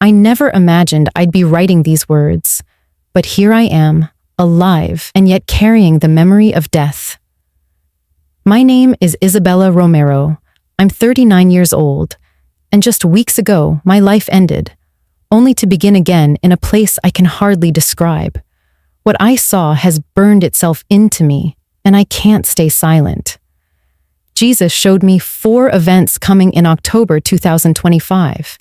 I never imagined I'd be writing these words, but here I am, alive and yet carrying the memory of death. My name is Isabella Romero. I'm 39 years old, and just weeks ago, my life ended, only to begin again in a place I can hardly describe. What I saw has burned itself into me, and I can't stay silent. Jesus showed me 4 events coming in October 2025,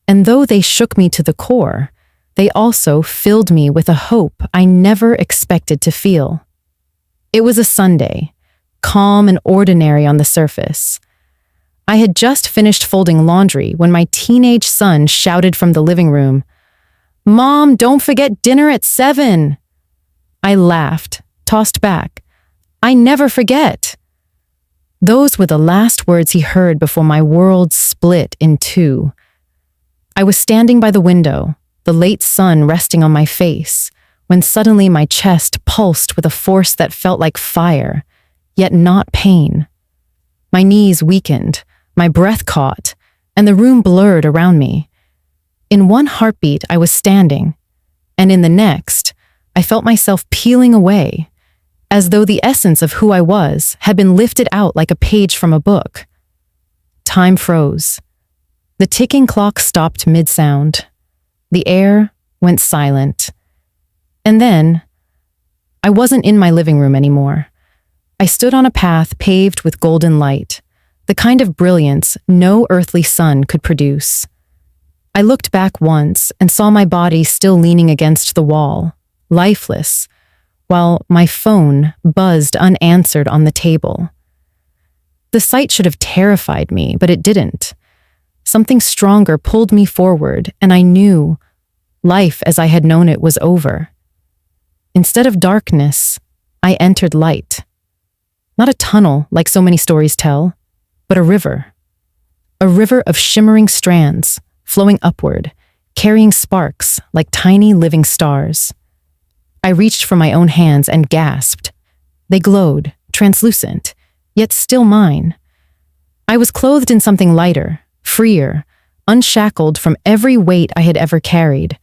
and though they shook me to the core, they also filled me with a hope I never expected to feel. It was a Sunday, calm and ordinary on the surface. I had just finished folding laundry when my teenage son shouted from the living room, "Mom, don't forget dinner at 7." I laughed, tossed back. "I never forget." Those were the last words he heard before my world split in two. I was standing by the window, the late sun resting on my face, when suddenly my chest pulsed with a force that felt like fire, yet not pain. My knees weakened, my breath caught, and the room blurred around me. In one heartbeat, I was standing, and in the next, I felt myself peeling away, as though the essence of who I was had been lifted out like a page from a book. Time froze. The ticking clock stopped mid-sound. The air went silent. And then, I wasn't in my living room anymore. I stood on a path paved with golden light, the kind of brilliance no earthly sun could produce. I looked back once and saw my body still leaning against the wall, lifeless, while my phone buzzed unanswered on the table. The sight should have terrified me, but it didn't. Something stronger pulled me forward, and I knew life as I had known it was over. Instead of darkness, I entered light. Not a tunnel like so many stories tell, but a river. A river of shimmering strands, flowing upward, carrying sparks like tiny living stars. I reached for my own hands and gasped. They glowed, translucent, yet still mine. I was clothed in something lighter, freer, unshackled from every weight I had ever carried.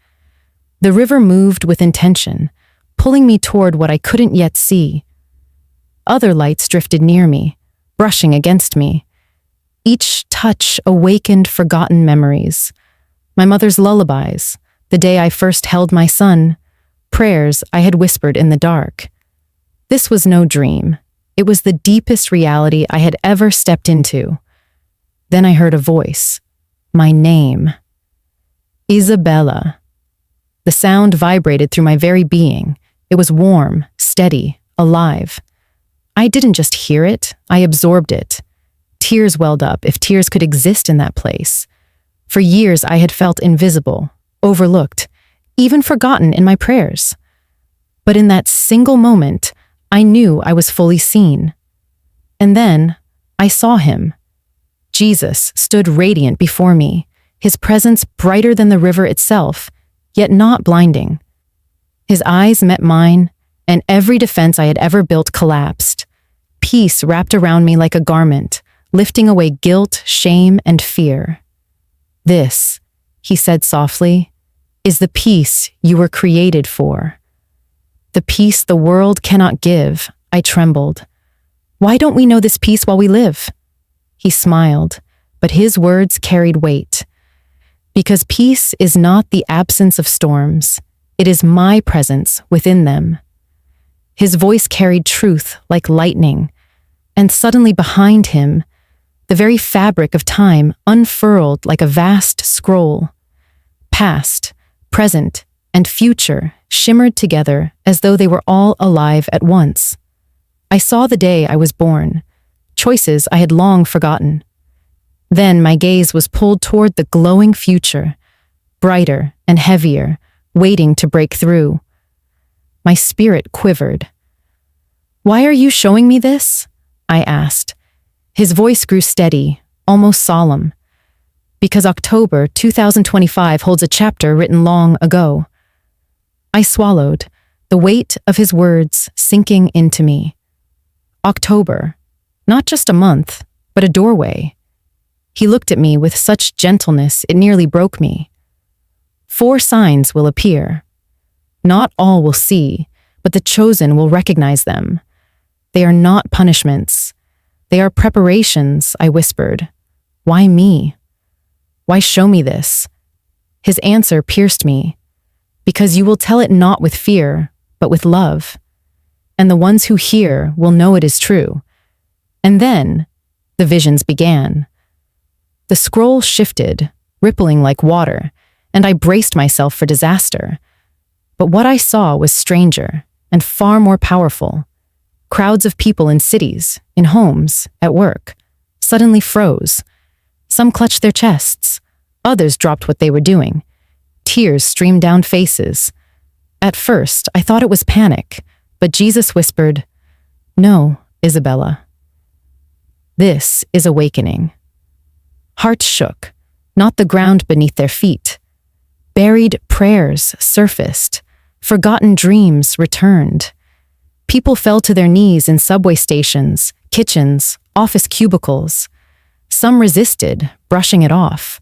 The river moved with intention, pulling me toward what I couldn't yet see. Other lights drifted near me, brushing against me. Each touch awakened forgotten memories. My mother's lullabies, the day I first held my son, prayers I had whispered in the dark. This was no dream. It was the deepest reality I had ever stepped into. Then I heard a voice. My name. Isabella. The sound vibrated through my very being. It was warm, steady, alive. I didn't just hear it, I absorbed it. Tears welled up, if tears could exist in that place. For years I had felt invisible, overlooked, even forgotten in my prayers. But in that single moment, I knew I was fully seen. And then, I saw him. Jesus stood radiant before me, his presence brighter than the river itself, yet not blinding. His eyes met mine, and every defense I had ever built collapsed. Peace wrapped around me like a garment, lifting away guilt, shame, and fear. "This," he said softly, "is the peace you were created for." "The peace the world cannot give," I trembled. "Why don't we know this peace while we live?" He smiled, but his words carried weight. "Because peace is not the absence of storms, it is my presence within them." His voice carried truth like lightning, and suddenly behind him, the very fabric of time unfurled like a vast scroll. Past, present, and future shimmered together as though they were all alive at once. I saw the day I was born, choices I had long forgotten. Then my gaze was pulled toward the glowing future, brighter and heavier, waiting to break through. My spirit quivered. "Why are you showing me this?" I asked. His voice grew steady, almost solemn. "Because October 2025 holds a chapter written long ago." I swallowed, the weight of his words sinking into me. October, not just a month, but a doorway. He looked at me with such gentleness it nearly broke me. 4 signs will appear. Not all will see, but the chosen will recognize them. They are not punishments. They are preparations, I whispered. Why me? Why show me this? His answer pierced me. Because you will tell it not with fear, but with love. And the ones who hear will know it is true. And then the visions began. The scroll shifted, rippling like water, and I braced myself for disaster. But what I saw was stranger and far more powerful. Crowds of people in cities, in homes, at work, suddenly froze. Some clutched their chests. Others dropped what they were doing. Tears streamed down faces. At first, I thought it was panic, but Jesus whispered, "No, Isabella. This is awakening." Hearts shook, not the ground beneath their feet. Buried prayers surfaced. Forgotten dreams returned. People fell to their knees in subway stations, kitchens, office cubicles. Some resisted, brushing it off,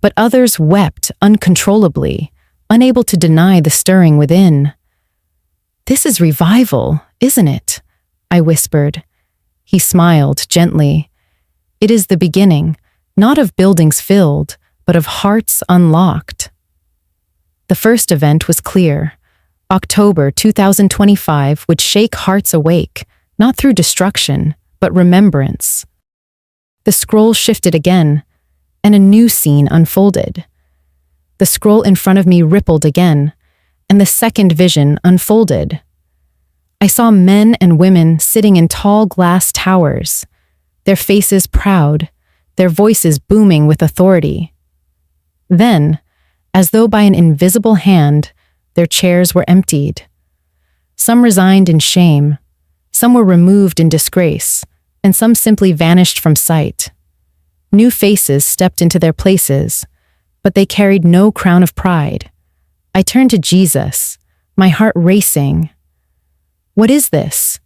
but others wept uncontrollably, unable to deny the stirring within. "This is revival, isn't it?" I whispered. He smiled gently. "It is the beginning, not of buildings filled, but of hearts unlocked." The first event was clear. October 2025 would shake hearts awake, not through destruction, but remembrance. The scroll shifted again, and a new scene unfolded. The scroll in front of me rippled again, and the second vision unfolded. I saw men and women sitting in tall glass towers, their faces proud, their voices booming with authority. Then, as though by an invisible hand, their chairs were emptied. Some resigned in shame, some were removed in disgrace, and some simply vanished from sight. New faces stepped into their places, but they carried no crown of pride. I turned to Jesus, my heart racing. "What is this?"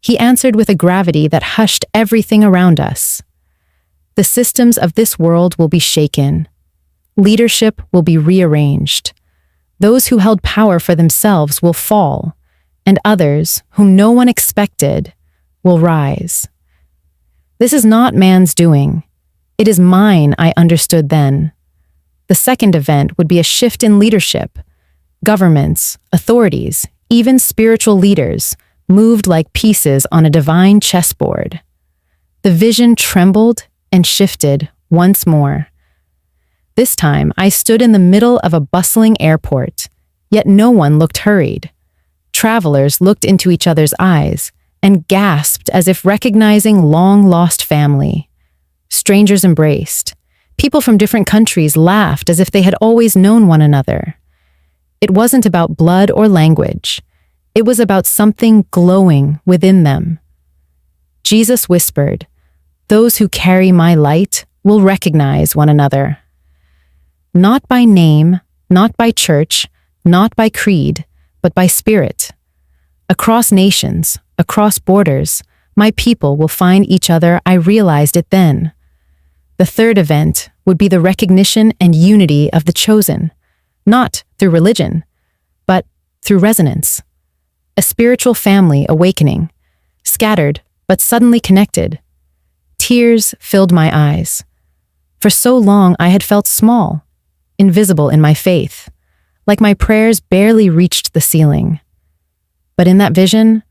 He answered with a gravity that hushed everything around us. "The systems of this world will be shaken. Leadership will be rearranged. Those who held power for themselves will fall, and others, whom no one expected, will rise. This is not man's doing. It is mine, I understood then. The second event would be a shift in leadership. Governments, authorities, even spiritual leaders, moved like pieces on a divine chessboard. The vision trembled and shifted once more. This time, I stood in the middle of a bustling airport, yet no one looked hurried. Travelers looked into each other's eyes and gasped as if recognizing long-lost family. Strangers embraced. People from different countries laughed as if they had always known one another. It wasn't about blood or language. It was about something glowing within them. Jesus whispered, "Those who carry my light will recognize one another." Not by name, not by church, not by creed, but by spirit. Across nations, across borders, my people will find each other. I realized it then. The third event would be the recognition and unity of the chosen, not through religion, but through resonance. A spiritual family awakening, scattered but suddenly connected. Tears filled my eyes. For so long I had felt small, invisible in my faith, like my prayers barely reached the ceiling. But in that vision,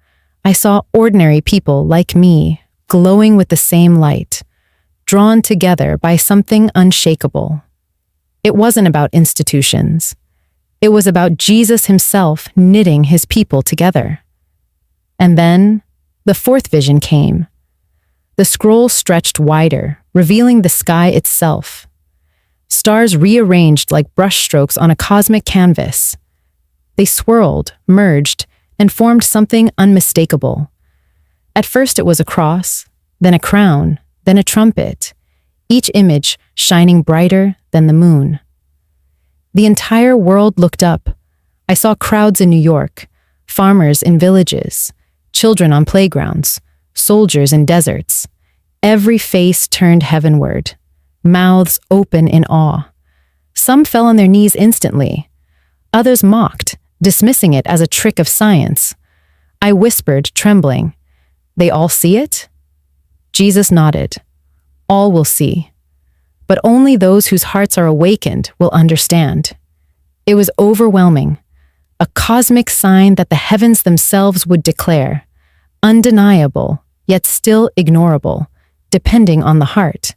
I saw ordinary people like me, glowing with the same light, drawn together by something unshakable. It wasn't about institutions. It was about Jesus himself knitting his people together. And then, the fourth vision came. The scroll stretched wider, revealing the sky itself. Stars rearranged like brushstrokes on a cosmic canvas. They swirled, merged, and formed something unmistakable. At first it was a cross, then a crown, then a trumpet, each image shining brighter than the moon. The entire world looked up. I saw crowds in New York, farmers in villages, children on playgrounds, soldiers in deserts. Every face turned heavenward, mouths open in awe. Some fell on their knees instantly. Others mocked, dismissing it as a trick of science. I whispered, trembling, "They all see it?" Jesus nodded. "All will see. But only those whose hearts are awakened will understand." It was overwhelming, a cosmic sign that the heavens themselves would declare, undeniable, yet still ignorable, depending on the heart.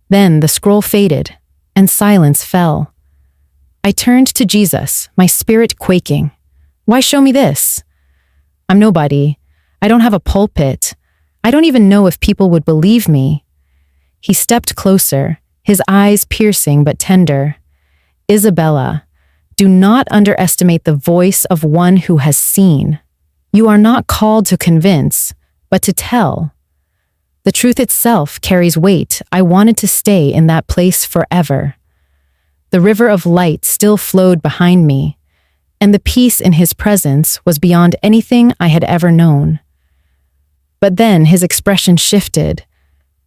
Then the scroll faded, and silence fell. I turned to Jesus, my spirit quaking. "Why show me this? I'm nobody. I don't have a pulpit. I don't even know if people would believe me." He stepped closer, his eyes piercing but tender. "Isabella, do not underestimate the voice of one who has seen. You are not called to convince, but to tell. The truth itself carries weight. I wanted to stay in that place forever." The river of light still flowed behind me, and the peace in his presence was beyond anything I had ever known. But then his expression shifted,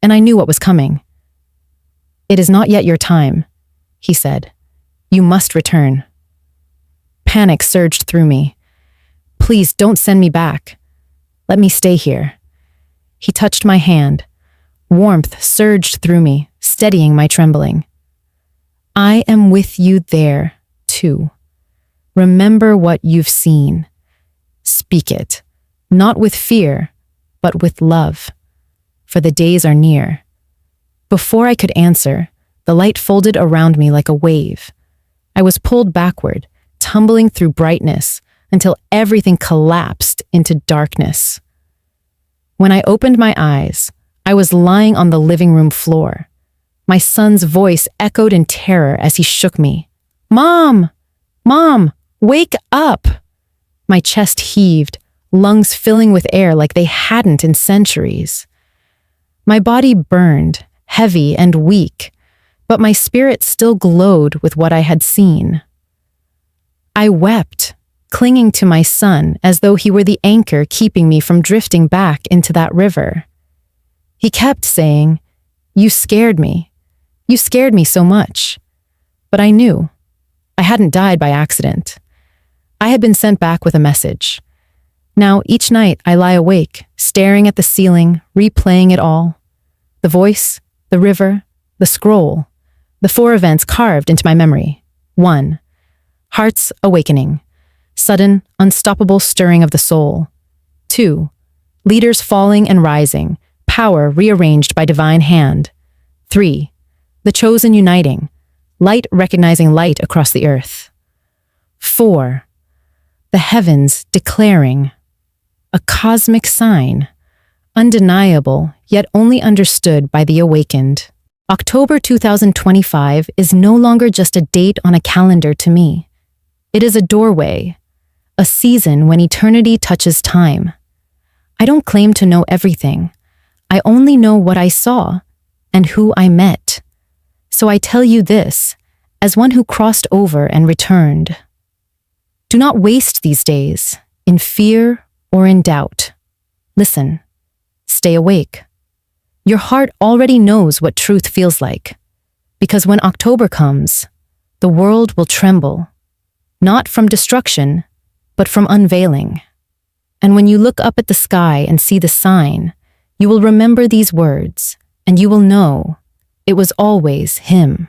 and I knew what was coming. "It is not yet your time," he said. "You must return." Panic surged through me. "Please don't send me back. Let me stay here." He touched my hand. Warmth surged through me, steadying my trembling. "I am with you there, too. Remember what you've seen. Speak it, not with fear, but with love, for the days are near." Before I could answer, the light folded around me like a wave. I was pulled backward, tumbling through brightness until everything collapsed into darkness. When I opened my eyes, I was lying on the living room floor. My son's voice echoed in terror as he shook me. "Mom! Mom! Wake up!" My chest heaved, lungs filling with air like they hadn't in centuries. My body burned, heavy and weak, but my spirit still glowed with what I had seen. I wept, clinging to my son as though he were the anchor keeping me from drifting back into that river. He kept saying, "You scared me. You scared me so much." But I knew. I hadn't died by accident. I had been sent back with a message. Now each night I lie awake, staring at the ceiling, replaying it all. The voice, the river, the scroll, the 4 events carved into my memory. 1. Heart's awakening. Sudden, unstoppable stirring of the soul. 2. Leaders falling and rising, power rearranged by divine hand. 3. The chosen uniting, light recognizing light across the earth. 4. The heavens declaring, a cosmic sign, undeniable yet only understood by the awakened. October 2025 is no longer just a date on a calendar to me. It is a doorway, a season when eternity touches time. I don't claim to know everything. I only know what I saw and who I met. So I tell you this, as one who crossed over and returned. Do not waste these days in fear or in doubt. Listen, stay awake. Your heart already knows what truth feels like, because when October comes, the world will tremble, not from destruction, but from unveiling. And when you look up at the sky and see the sign, you will remember these words, and you will know it was always him.